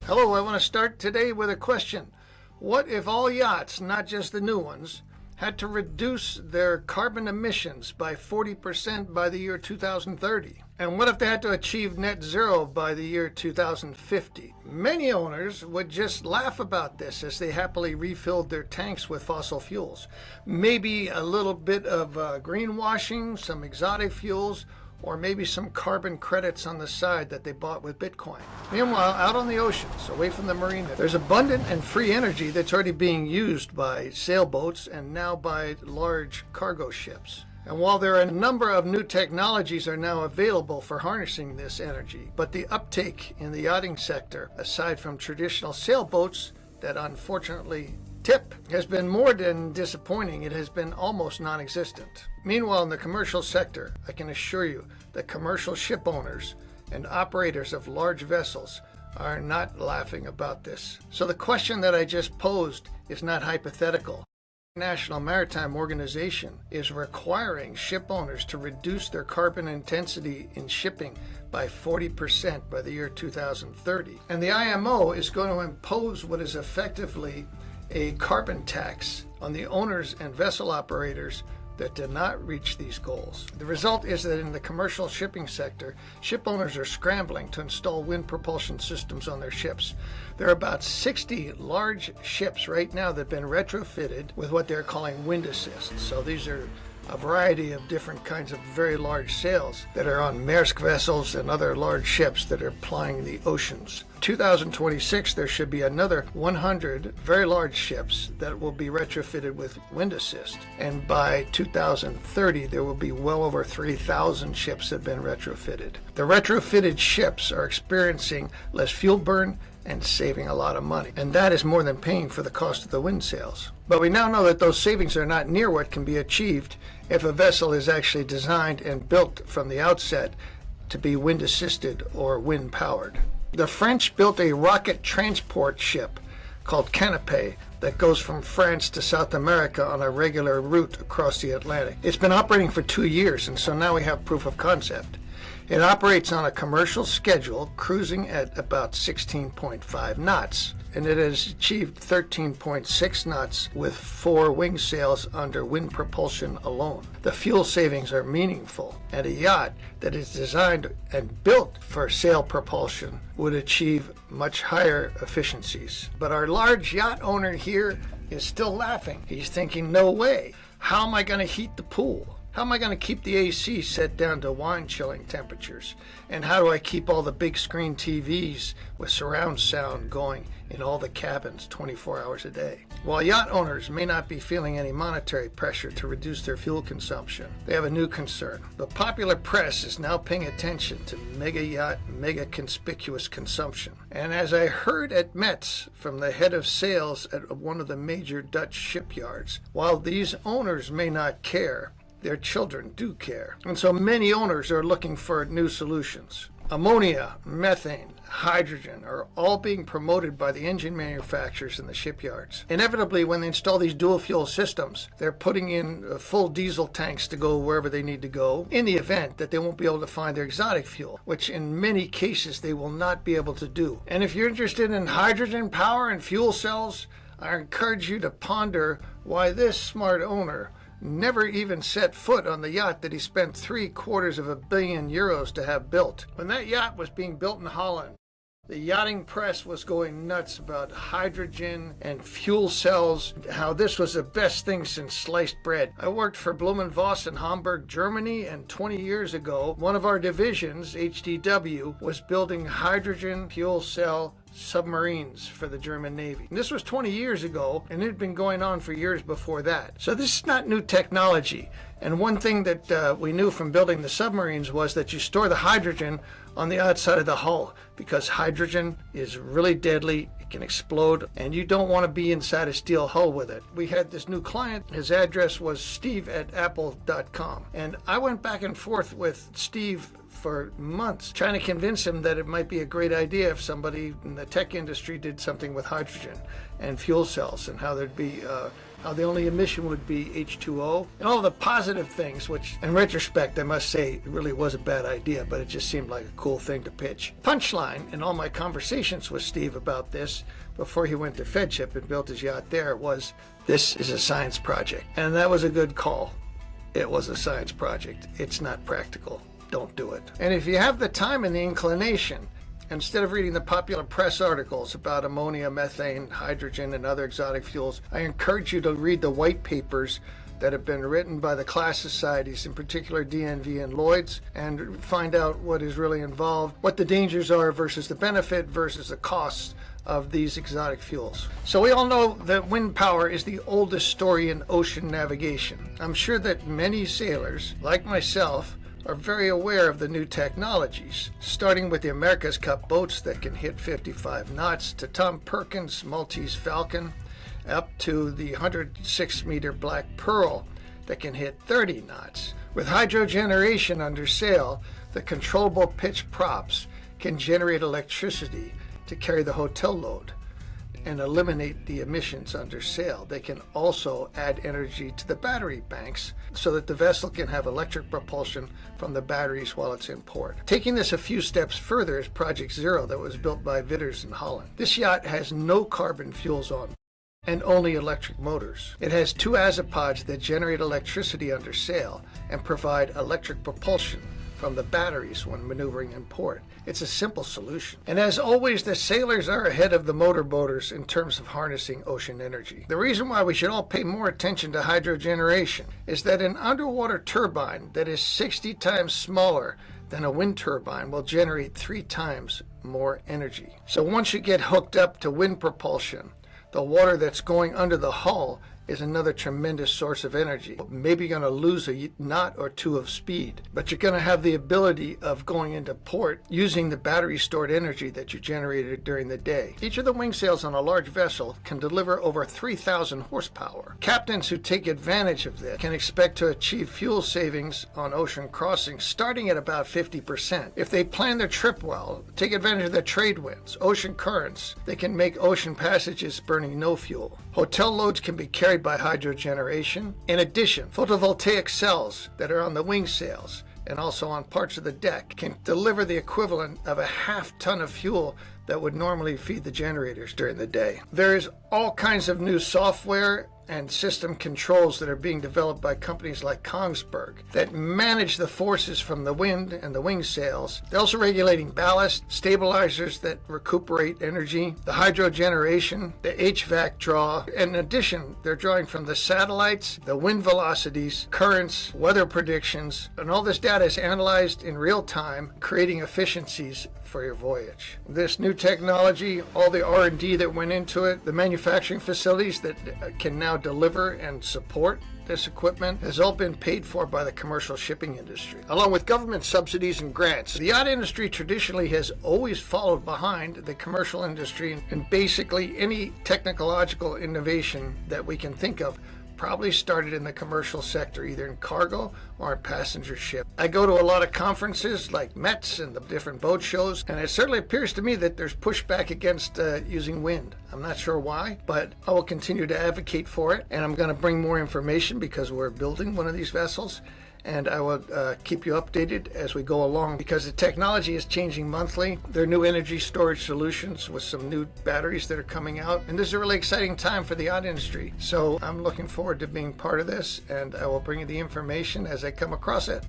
Hello, I want to start today with a question. What if all yachts, not just the new ones, had to reduce their carbon emissions by 40% by the year 2030? And what if they had to achieve net zero by the year 2050? Many owners would just laugh about this as they happily refilled their tanks with fossil fuels. Maybe a little bit of greenwashing, some exotic fuels, or maybe some carbon credits on the side that they bought with Bitcoin. Meanwhile, out on the oceans, away from the marina, there's abundant and free energy that's already being used by sailboats and now by large cargo ships. And while there are a number of new technologies are now available for harnessing this energy, but the uptake in the yachting sector, aside from traditional sailboats that unfortunately tip, has been more than disappointing. It has been almost non-existent. Meanwhile, in the commercial sector, I can assure you that commercial ship owners and operators of large vessels are not laughing about this. So the question that I just posed is not hypothetical. The International Maritime Organization is requiring ship owners to reduce their carbon intensity in shipping by 40% by the year 2030. And the IMO is going to impose what is effectively a carbon tax on the owners and vessel operators that did not reach these goals. The result is that in the commercial shipping sector, ship owners are scrambling to install wind propulsion systems on their ships. There are about 60 large ships right now that have been retrofitted with what they're calling wind assist. So these are a variety of different kinds of very large sails that are on Maersk vessels and other large ships that are plying the oceans. 2026, there should be another 100 very large ships that will be retrofitted with wind assist. And by 2030, there will be well over 3,000 ships that have been retrofitted. The retrofitted ships are experiencing less fuel burn and saving a lot of money. And that is more than paying for the cost of the wind sails. But we now know that those savings are not near what can be achieved if a vessel is actually designed and built from the outset to be wind assisted or wind powered. The French built a rocket transport ship called Canopée that goes from France to South America on a regular route across the Atlantic. It's been operating for 2 years, and so now we have proof of concept. It operates on a commercial schedule, cruising at about 16.5 knots, and it has achieved 13.6 knots with 4 Wingsails under wind propulsion alone. The fuel savings are meaningful, and a yacht that is designed and built for sail propulsion would achieve much higher efficiencies. But our large yacht owner here is still laughing. He's thinking, no way. How am I going to heat the pool? How am I going to keep the AC set down to wine chilling temperatures? And how do I keep all the big screen TVs with surround sound going in all the cabins 24 hours a day? While yacht owners may not be feeling any monetary pressure to reduce their fuel consumption, they have a new concern. The popular press is now paying attention to mega yacht, mega conspicuous consumption. And as I heard at Metz from the head of sales at one of the major Dutch shipyards, while these owners may not care, their children do care. And so many owners are looking for new solutions. Ammonia, methane, hydrogen are all being promoted by the engine manufacturers in the shipyards. Inevitably, when they install these dual fuel systems, they're putting in full diesel tanks to go wherever they need to go in the event that they won't be able to find their exotic fuel, which in many cases they will not be able to do. And if you're interested in hydrogen power and fuel cells, I encourage you to ponder why this smart owner never even set foot on the yacht that he spent €750 million to have built. When that yacht was being built in Holland, the yachting press was going nuts about hydrogen and fuel cells, how this was the best thing since sliced bread. I worked for Blumenvoss in Hamburg, Germany, and 20 years ago, one of our divisions, HDW, was building hydrogen fuel cell submarines for the German Navy. And this was 20 years ago, and it had been going on for years before that. So this is not new technology. And one thing that we knew from building the submarines was that you store the hydrogen on the outside of the hull, because hydrogen is really deadly. It can explode, and you don't want to be inside a steel hull with it. We had this new client. His address was steve@apple.com. And I went back and forth with Steve for months, trying to convince him that it might be a great idea if somebody in the tech industry did something with hydrogen and fuel cells, and how there'd be how the only emission would be H2O, and all the positive things, which in retrospect I must say it really was a bad idea, but it just seemed like a cool thing to pitch. Punchline in all my conversations with Steve about this before he went to Fedship and built his yacht there was, this is a science project. And that was a good call. It was a science project. It's not practical. Don't do it. And if you have the time and the inclination, instead of reading the popular press articles about ammonia, methane, hydrogen, and other exotic fuels, I encourage you to read the white papers that have been written by the class societies, in particular DNV and Lloyd's, and find out what is really involved, what the dangers are versus the benefit versus the costs of these exotic fuels. So we all know that wind power is the oldest story in ocean navigation. I'm sure that many sailors, like myself, are very aware of the new technologies, starting with the America's Cup boats that can hit 55 knots, to Tom Perkins' Maltese Falcon, up to the 106-meter Black Pearl that can hit 30 knots. With hydrogeneration under sail, the controllable pitch props can generate electricity to carry the hotel load and eliminate the emissions under sail. They can also add energy to the battery banks so that the vessel can have electric propulsion from the batteries while it's in port. Taking this a few steps further is Project Zero that was built by Witters in Holland. This yacht has no carbon fuels on and only electric motors. It has two azipods that generate electricity under sail and provide electric propulsion from the batteries when maneuvering in port. It's a simple solution. And as always, the sailors are ahead of the motorboaters in terms of harnessing ocean energy. The reason why we should all pay more attention to hydrogeneration is that an underwater turbine that is 60 times smaller than a wind turbine will generate 3 times more energy. So once you get hooked up to wind propulsion, the water that's going under the hull is another tremendous source of energy. Maybe you're going to lose a knot or two of speed, but you're going to have the ability of going into port using the battery stored energy that you generated during the day. Each of the wingsails on a large vessel can deliver over 3,000 horsepower. Captains who take advantage of this can expect to achieve fuel savings on ocean crossings starting at about 50%. If they plan their trip well, take advantage of the trade winds, ocean currents, they can make ocean passages burning no fuel. Hotel loads can be carried by hydrogeneration. In addition, photovoltaic cells that are on the wing sails and also on parts of the deck can deliver the equivalent of a half-ton of fuel that would normally feed the generators during the day. There is all kinds of new software and system controls that are being developed by companies like Kongsberg that manage the forces from the wind and the wing sails. They're also regulating ballast, stabilizers that recuperate energy, the hydrogeneration, the HVAC draw. In addition, they're drawing from the satellites, the wind velocities, currents, weather predictions, and all this data is analyzed in real time, creating efficiencies for your voyage. This new technology, all the R&D that went into it, the manufacturing facilities that can now deliver and support this equipment has all been paid for by the commercial shipping industry, along with government subsidies and grants. The yacht industry traditionally has always followed behind the commercial industry, and basically any technological innovation that we can think of probably started in the commercial sector, either in cargo or in passenger ship. I go to a lot of conferences like METS and the different boat shows, and it certainly appears to me that there's pushback against using wind. I'm not sure why, but I will continue to advocate for it, and I'm going to bring more information because we're building one of these vessels, and I will keep you updated as we go along because the technology is changing monthly. There are new energy storage solutions with some new batteries that are coming out, and this is a really exciting time for the yacht industry. So I'm looking forward to being part of this, and I will bring you the information as I come across it.